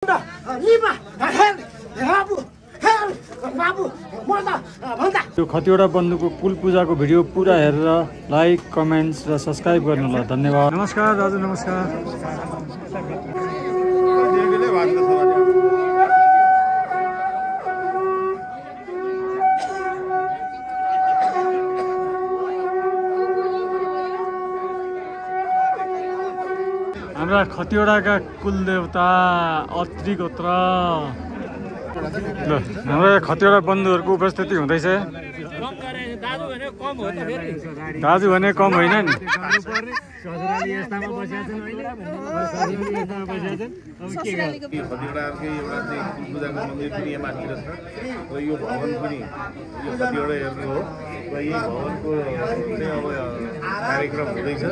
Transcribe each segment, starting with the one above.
यो खतिवडा बन्धुको कुल पूजाको भिडियो पुरा हेरेर लाइक, कमेन्ट्स र सब्स्क्राइब गर्नु होला। धन्यवाद। नमस्कार दाजु, नमस्कार। हाम्रा खतिवडाका कुलदेवता अत्रि गोत्र ल हाम्रो खतिवडा बन्धुहरूको उपस्थिति हुँदैछ। दाजु भने कम होइन नि। खतिवडाकै एउटा चाहिँ पूजाको मन्दिर पनि यहाँ माथितिर छ र यो भवन पनि यो खतिवडा हेर्नु हो र यही भवनको चाहिँ अब कार्यक्रम हुँदैछ।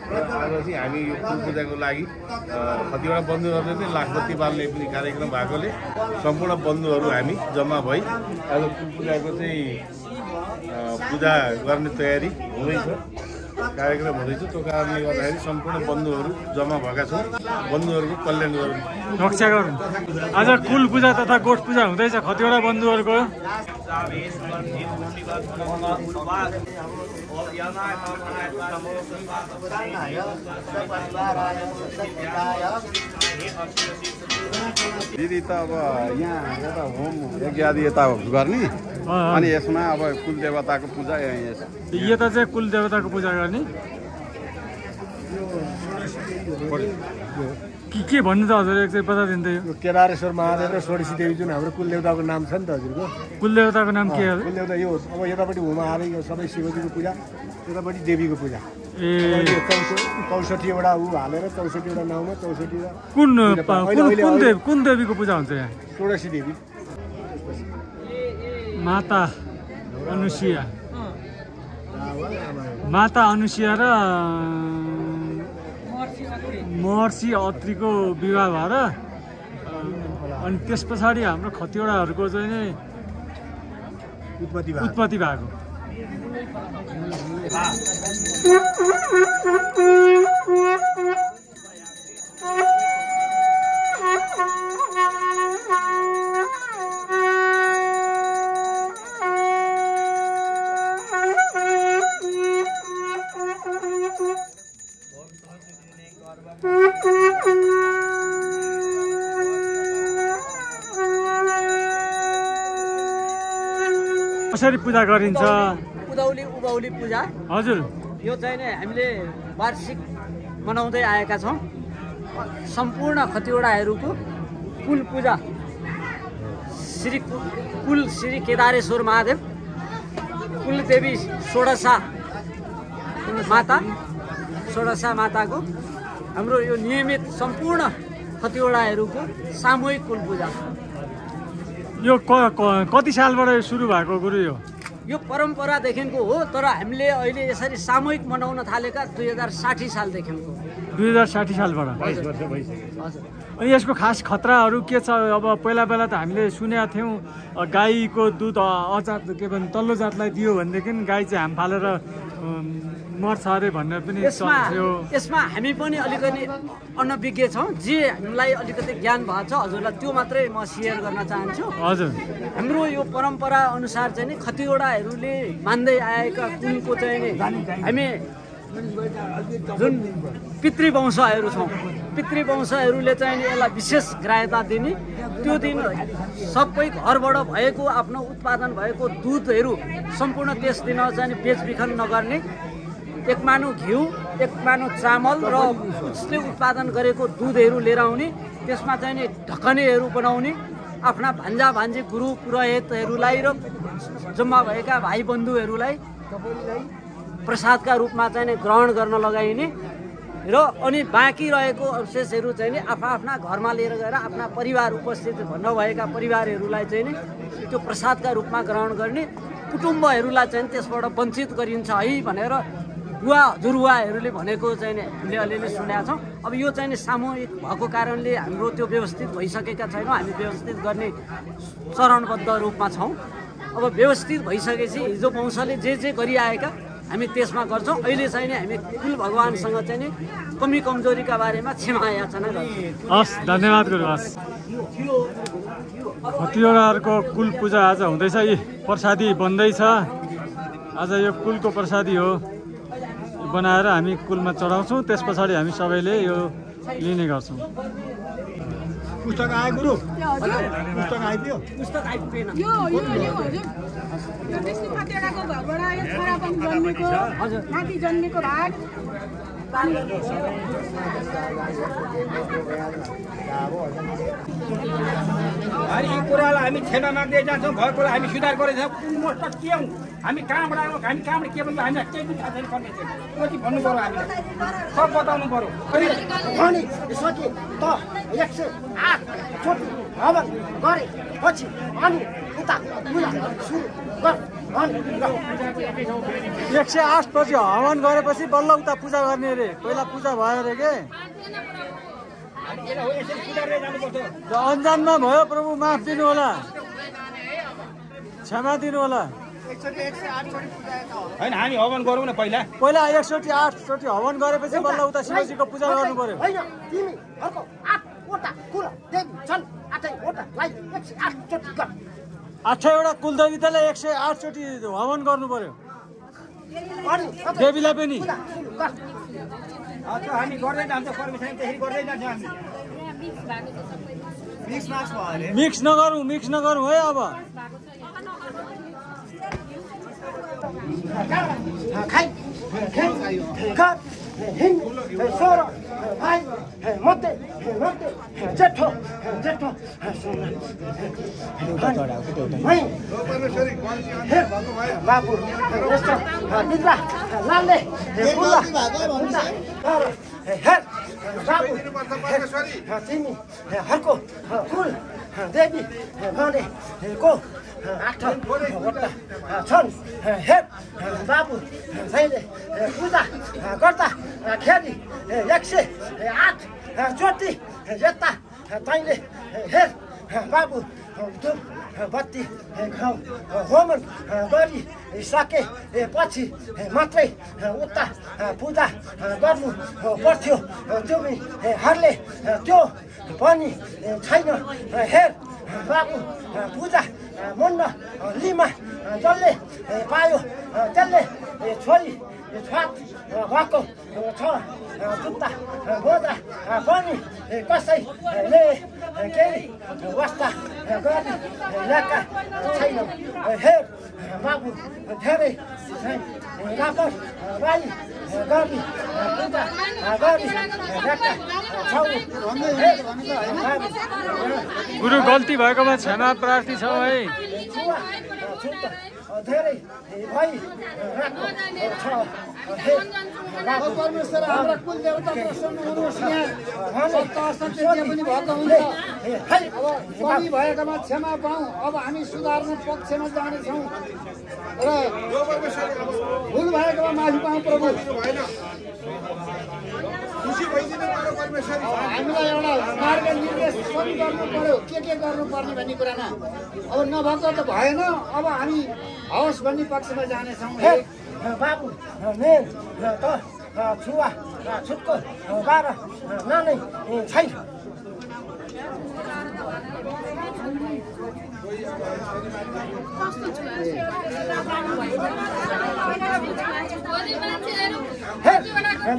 आज चाहिँ हामी यो कुल पूजाको लागि खतिवडा बन्धुहरूले चाहिँ लाखबत्ती बाल्ने पनि कार्यक्रम भएकोले सम्पूर्ण बन्धुहरू हामी जम्मा भई आज कुल पूजाको चाहिँ पूजा गर्ने तयारी हुँदैछ, कार्यक्रम हुँदैछ। त्यो कारणले गर्दाखेरि सम्पूर्ण बन्धुहरू जम्मा भएका छौँ। बन्धुहरूको कल्याण गरौँ, रक्षा गरौँ। आज कुल पूजा तथा गोठ पूजा हुँदैछ खतिवडा बन्धुहरूको। दिदी त अब यहाँ यता होम यज्ञ आदि यता गर्ने अनि यसमा अब कुल देवताको पूजा यता चाहिँ कुल देवताको पूजा गर्ने। के भन्नु त हजुर एकचोटि बताइदिनु त। यो केदारेश्वर महादेव र षोडशी देवी जुन हाम्रो कुलदेवताको नाम छ नि त हजुरको। कुलदेवताको नाम के हो? कुलदेवता यो अब यतापट्टि हुमा हाले यो सबै शिवजीको पूजा, यतापट्टि देवीको पूजा। ए 64वटा ऊ हालेर 64वटा नाउँमा 64 कुन देवीको पूजा हुन्छ यहाँ? षोडशी देवी, माता अनुसुया, माता अनुसुया र महर्षि अत्रिको विवाह भएर अनि त्यस पछाडि हाम्रो खतिवडाहरूको चाहिँ नि उत्पत्ति भएको। कसरी पूजा गरिन्छ? उभौली पूजा हजुर। यो चाहिँ नि हामीले वार्षिक मनाउँदै आएका छौँ। सम्पूर्ण खतिवडाहरूको कुल पूजा श्री केदारेश्वर महादेव, कुलदेवी षोडशा माताको हाम्रो यो नियमित सम्पूर्ण खतिवडाहरूको सामूहिक कुल पूजा। यो कति सालबाट सुरु भएको गुरु? यो परम्परादेखिको हो, तर हामीले अहिले यसरी सामूहिक मनाउन थालेका 2060 सालदेखिको। 2060 सालबाट। अनि यसको खास खतराहरू के छ? अब पहिला त हामीले सुनेका थियौँ गाईको दुध अजात के भन्छ तल्लो जातलाई दियो भनेदेखि गाई चाहिँ हाम फालेर मर्छ अरे भन्ने पनि यसमा हामी पनि अलिकति अनभिज्ञ छौँ। जे हामीलाई अलिकति ज्ञान भएको छ हजुरलाई त्यो मात्रै म सेयर गर्न चाहन्छु। हजुर। हाम्रो यो परम्परा अनुसार चाहिँ नि खतिवडाहरूले मान्दै आएका कुलको चाहिँ नि हामी जुन पितृवंशहरू छौँ, पितृवंशहरूले चाहिँ नि यसलाई विशेष ग्राह्यता दिने। त्यो दिन सबै घरबाट भएको आफ्नो उत्पादन भएको दुधहरू सम्पूर्ण त्यस दिन चाहिँ नि बेचबिखन नगर्ने, एक मानु घिउ, एक मानु चामल र उसले उत्पादन गरेको दुधहरू लिएर आउने, त्यसमा चाहिँ नि ढकनेहरू बनाउने, आफ्ना भान्जा भान्जी गुरु पुरोहितहरूलाई र जम्मा भएका भाइ बन्धुहरूलाई प्रसादका रूपमा चाहिँ नि ग्रहण गर्न लगाइने र अनि बाँकी रहेको अवशेषहरू चाहिँ नि आफ्ना घरमा लिएर गएर आफ्ना परिवार उपस्थित नभएका परिवारहरूलाई चाहिँ नि त्यो प्रसादका रूपमा ग्रहण गर्ने, कुटुम्बहरूलाई चाहिँ त्यसबाट वञ्चित गरिन्छ है भनेर बुवा हजुरबुवाहरूले भनेको चाहिँ नि हामीले अलिअलि सुनेका छौँ। अब यो चाहिँ नि सामूहिक भएको कारणले हाम्रो त्यो व्यवस्थित भइसकेका छैनौँ। हामी व्यवस्थित गर्ने चरणबद्ध रूपमा छौँ। अब व्यवस्थित भइसकेपछि हिजो वंशले जे गरिआएका हामी त्यसमा गर्छौँ। अहिले चाहिँ नि हामी कुल भगवानसँग चाहिँ नि कमी कमजोरीका बारेमा क्षमा याचना गर्छौँ। हस्, धन्यवाद गुरु। हस्, खतिवडाहरूको कुल पूजा आज हुँदैछ। यी प्रसादी बन्दैछ। आज यो कुलको प्रसादी हो, बनाएर हामी कुलमा चढाउँछौँ। त्यस पछाडि हामी सबैले यो लिने गर्छौँ। पुस्तक आयो गुरु? पुस्तक आइदियो? पुस्तक आइपुगेन। यो विष्णु खतिवडाको घरबाट आयो, छोरा पनि जन्मेको, नाति जन्मेको भाग। अनि यी कुरालाई हामी क्षमा माग्दै जान्छौँ। भएको कुरा हामी सुधार गरेछौँ। मोस्ट के हौँ हामी, कहाँबाट आयौँ, हामी कहाँबाट के भन्नु, हामीलाई केही पनि थाहा छैन। कति भन्नु पऱ्यो, हामीलाई सब बताउनु पऱ्यो। अनि सके त 108 चोटि हवन गरे पछि अनि उता पूजा सुरु गर। 108 पछि हवन गरेपछि बल्ल उता पूजा गर्ने रे। पहिला पूजा भयो रे के? अन्जानमा भयो, प्रभु माफ दिनु होला, क्षमा दिनु होला। होइन हामी हवन गरौँ न पहिला 108 चोटि हवन गरेपछि बल्ल उता शिवजीको पूजा गर्नु पर्यो। होइन तिमीहरूको 8वटा कुल देवी छन्, 8वटालाई 108 चोटि गर। 8वटा कुलदेवताले 108 चोटि हवन गर्नु पर्यो। अनि देवीलाई पनि हामी गर्दै जान्छौँ। परमेश्वरले त्यसरी गर्दै जान्छौँ हामी। मिक्स नगरौँ है। अब खाइ घर हिँड सोह्र भाइ मध्ये जेठो बाबु यस्तो निद्रा लाले हेर बाबु तिमीहरूको कुल देवी भनेको 8वटा छन्। हेर बाबु जहिले पूजा गर्दा खेरि 108 चोटि यता तैँले हेर बाबु धुप बत्ती होमन गरिसके पछि मात्रै उता पूजा गर्नु पर्थ्यो। तिमीहरूले त्यो पनि छैन। हेर बाबु पूजा मण्डलीमा जसले पायो त्यसले छोरी छात भएको छ। जुत्ता मोजा पनि कसैले केही वास्ता गरिरहेका छैन। हेर बाबु धेरै लापरवाही गरी पूजा गरिरहेका छौँ। गुरु गल्ती भएकोमा क्षमा प्रार्थी छौँ है। धेरै भइरहेको छ। परमेश्वर हाम्रा कुल देवता प्रसन्न हुनुहोस्। यहाँ सत्ता असत्य जे पनि भएको हुन्छ, अब कमी भएकोमा क्षमा पाऊँ। अब हामी सुधार्ने पक्षमा जानेछौँ र भुल भएकोमा माफी पाऊँ प्रभु। हामीलाई एउटा मार्ग निर्देश पनि गर्नु पर्यो, के गर्नुपर्ने भन्ने कुरामा। अब नभएको त भएन। अब हामी हवस् भन्ने पक्षमा जानेछौँ। बाबु मेन त छुवा छुटको बाह्र नानै छैन।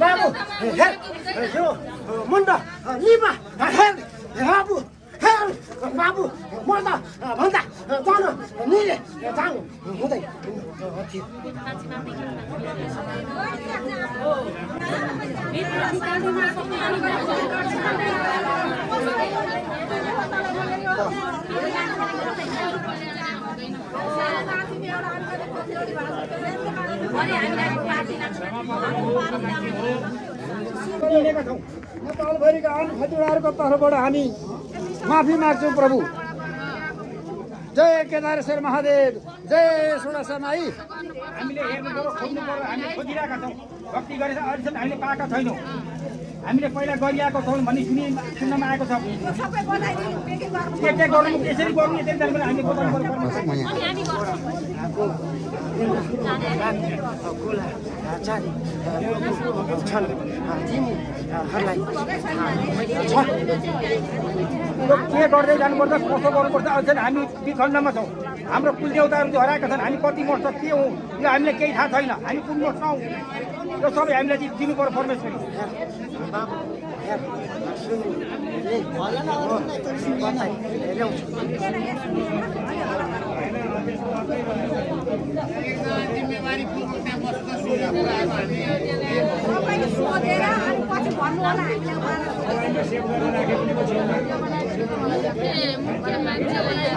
बाबु हेर यो मुन्डा लिमा हेर बाबु हेर बाबु मर्दा भन्दा जान निले जानु हुँदै थियो। नेपालभरिका अन्य खतिवडाहरूको तर्फबाट हामी माफी माग्छौँ प्रभु। जय केदारेश्वर महादेव, जय षोडश माई। हामीले हेर्नु पर्यो, खोज्नु पर्यो। हामीले खोजिरहेका छौँ, भक्ति गरेर अहिलेसम्म हामीले पाएका छैनौँ। हामीले पहिला गरिआएको छौँ भन्ने सुन्नमा आएको छ। के गर्नु त्यसरी गर्नु यसरी जानु हामी बताउनु पर्छ के गर्दै जानुपर्छ कसो गर्नुपर्छ अझ हामी विखण्डमा छौँ हाम्रो कुलदेवताहरू जो हराएका छन् हामी कति मस्त के हौँ यो हामीलाई केही थाहा छैन हामी कुन मस्त हौँ यो सबै हामीलाई चाहिँ दिनु पर्यो परमेश्वरले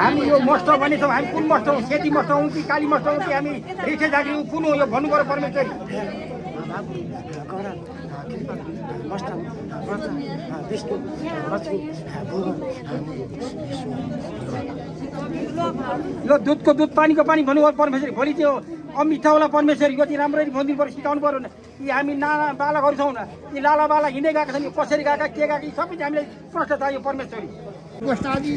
हामी यो मस्त भने छौँ हामी कुन मस्त हौँ सेती मस्त हौँ कि काली मस्त हौँ कि हामी रिठे जाग्री कुन हो यो भन्नु पर्यो परमेश्वरी यो दुधको दुध पानीको पानी भन्नु पर्यो परमेश्वरी भोलि त्यो अमिठावाला परमेश्वरी यो चाहिँ राम्ररी भनिदिनु पर्यो सिकाउनु पर्यो कि हामी नाना बालकहरू छौँ न यी लाला बाला हिँड्दै गएका छन् यो कसरी गएका के गएका यी सबै हामीलाई प्रश्न चाहियो परमेश्वरी गोष्ठादि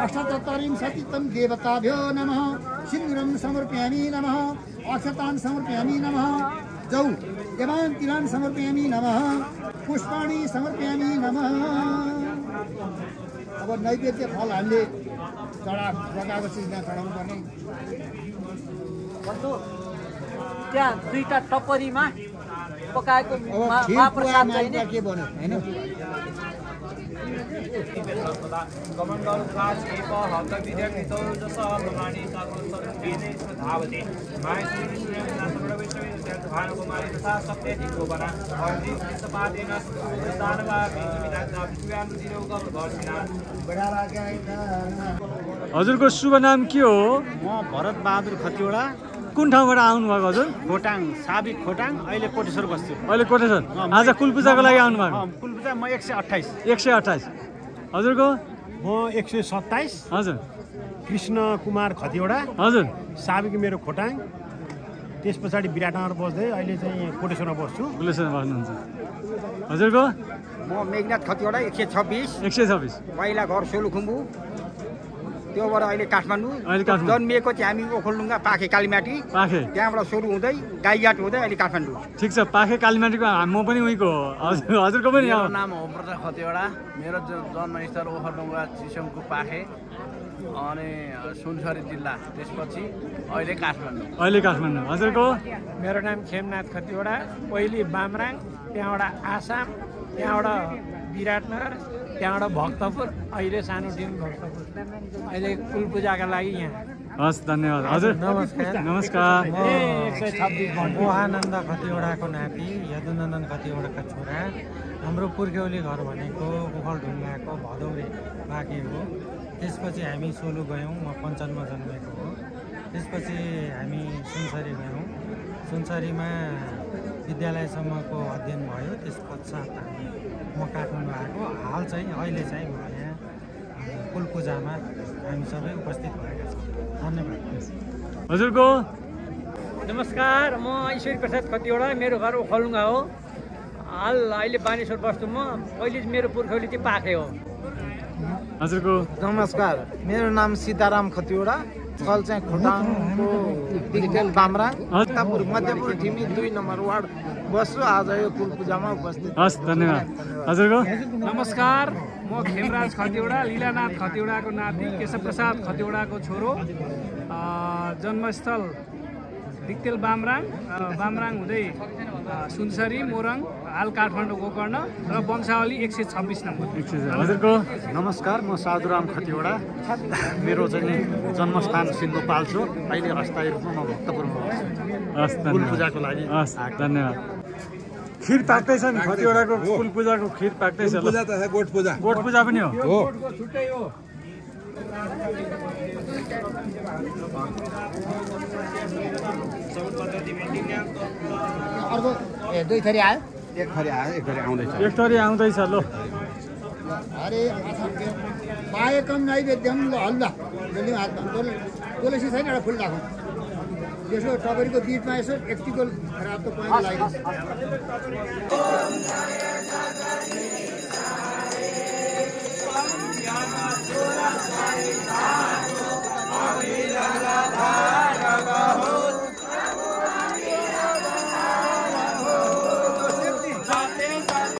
अष्टचत्वारिं सतितं देवताभ्यो नमः सिन्दूरं समर्पयामि नमः अक्षतान् समर्पयामि नमः जौ यवान् तिलान् समर्पयामि नमः पुष्पाणि समर्पयामि नमः अब नैवेद्य फल हामीले लगाएको चिजमा चढाउनु पर्ने त्यहाँ दुईटा टप्परीमा पकाएको महाप्रसाद चाहिने के भन्यो हैन कमण्डल काचेप हत विद्याकृतौ जस प्रमाणी साधुसर्वेने धावति मायश्री भानुकुमारी तथा सप्तति गोपना अर्धि सपादेन दानवा विनाग्ना विश्वानुदिनो गर्छिना हजुरको शुभ नाम के हो म भरत बहादुर खतिवडा कुन ठाउँबाट आउनुभएको हजुर खोटाङ साबिक खोटाङ अहिले कोटेश्वर बस्छु अहिले कोटेश्वर आज कुलपूजाको लागि आउनुभएको कुलपूजा म 128 128 हजुरको म 127 हजुर कृष्ण कुमार खतिवडा हजुर साबिक मेरो खोटाङ त्यस पछाडि विराटनगर बस्दै अहिले चाहिँ कोटेश्वरमा बस्छु कोटेश्वरमा बस्नुहुन्छ हजुरको म मेघनाथ खतिवडा 126 पहिला घर सोलुखुम्बु त्योबाट अहिले काठमाडौँ जन्मिएको चाहिँ हामी ओखलडुङ्गा पाखे कालीमाटी पाखे त्यहाँबाट सुरु हुँदै गाईघाट हुँदै अहिले काठमाडौँ ठिक छ पाखे कालीमाटीको म पनि उहीको हो हजुरको पनि मेरो नाम हो प्रसाद खतिवडा मेरो जन्मस्थल ओखलडुङ्गा चिसङको पाखे अनि सुनसरी जिल्ला त्यसपछि अहिले काठमाडौँ हजुरको मेरो नाम खेमनाथ खतिवडा पहिले बामराङ त्यहाँबाट आसाम त्यहाँबाट विराटनगर त्यहाँबाट भक्तपुर अहिले सानो टिम भक्तपुर अहिले कुलपूजाका लागि यहाँ हस् धन्यवाद हजुर नमस्कार म 126 मोहानन्द खतिवडाको नाति यदुनन्दन खतिवडाका छोरा हाम्रो पुर्ख्यौली घर भनेको ओखलढुङ्गाको भदौरे बाँकी हो त्यसपछि हामी सोलु गयौँ म पञ्चनमा जन्मेको हो त्यसपछि हामी सुनसरी गयौँ सुनसरीमा विद्यालयसम्मको अध्ययन भयो त्यस पश्चात म काठमाडौँ आएको हाल चाहिँ अहिले चाहिँ म यहाँ कुलपूजामा हामी सबै उपस्थित भएका छौँ धन्यवाद हजुरको नमस्कार म ईश्वरी प्रसाद खतिवडा मेरो घर ओखलडुङ्गा हो हाल अहिले बानेश्वर बस्छु म पहिले मेरो पुर्खौली चाहिँ पाखे हो हजुरको नमस्कार मेरो नाम सीताराम खतिवडा कल चाहिँ खोटाङको दिगदेल बामराङ मध्यपुर ठिमी 2 नम्बर वार्ड बस्छु आज यो कुलपूजामा उपस्थित हस् धन्यवाद हजुरको नमस्कार म खेमराज खतिवडा लीलानाथ खतिवडाको नाति केशवप्रसाद खतिवडाको छोरो जन्मस्थल दिगदेल बामराङ हुँदै सुनसरी मोरङ हाल काठमाडौँ गोकर्ण र वंशावली 126 नम्बर हजुरको नमस्कार म साधुराम खतिवडा मेरो चाहिँ जन्मस्थान सिन्धुपाल्चोक अहिले अस्थायी रूपमा म भक्तपुरमा बस्छु कुलपूजाको लागि धन्यवाद खिर पाक्दैछ नि खतिवडाको कुलपूजाको खिर पाक्दैछ पूजा त गोठ पूजा पनि हो छुट्टै हो अर्को दुई थरी आयो एक थरी आउँदैछ एक थरी आउँदैछ लो अरे पाएकम नैवेद्यम ल हल्ला जसले हातमा तुलसी छैन एउटा फुल राखौँ यसो टबरीको बिचमा यसो एकटिको रातो पहेँलो लाग्यो